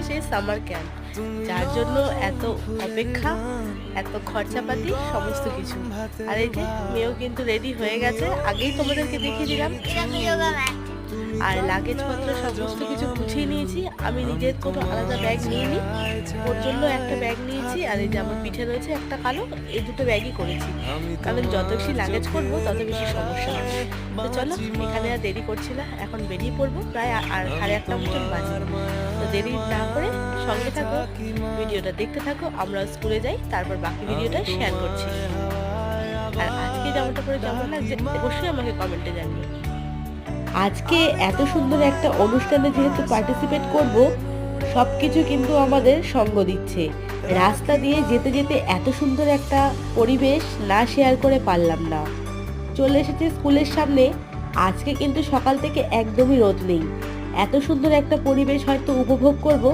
সেই summer camp, যার জন্য এত অপেক্ষা, এত খরচাপাতি, সমস্ত কিছু। আর এই যে মেয়েও কিন্তু রেডি হয়ে গেছে, আগেই তোমাদেরকে দেখিয়ে দিলাম। আর লাগেজপত্র সমস্ত কিছু গুছিয়ে নিয়েছি। আমি নিজের কোনো আলাদা ব্যাগ নিইনি, ওর জন্য একটা ব্যাগ নিয়েছি। আর এই যে আমার পিঠে রয়েছে একটা কালো, এই দুটো ব্যাগই করেছি, কারণ যত বেশি লাগেজ করবো তত বেশি সমস্যা হবে। তো চলো, এখানে আর দেরি করছি না, এখন বেরিয়ে পড়বো। প্রায় আর 8:30 মতন বাজে। তো দেরি না করে সঙ্গে থাকো, ভিডিওটা দেখতে থাকো। আমরা স্কুলে যাই, তারপর বাকি ভিডিওটা শেয়ার করছি। আর আজকে জামাটা পরে কেমন লাগছে অবশ্যই আমাকে কমেন্টে জানিও। আজকে এত সুন্দর একটা অনুষ্ঠানে যেহেতু পার্টিসিপেট করব, সবকিছু কিন্তু আমাদের সঙ্গ দিচ্ছে। রাস্তা দিয়ে যেতে যেতে এত সুন্দর একটা পরিবেশ না শেয়ার করে পারলাম না। চলে এসেছে স্কুলের সামনে। আজকে কিন্তু সকাল থেকে একদমই রোদ নেই। এত সুন্দর একটা পরিবেশ হয়তো উপভোগ করব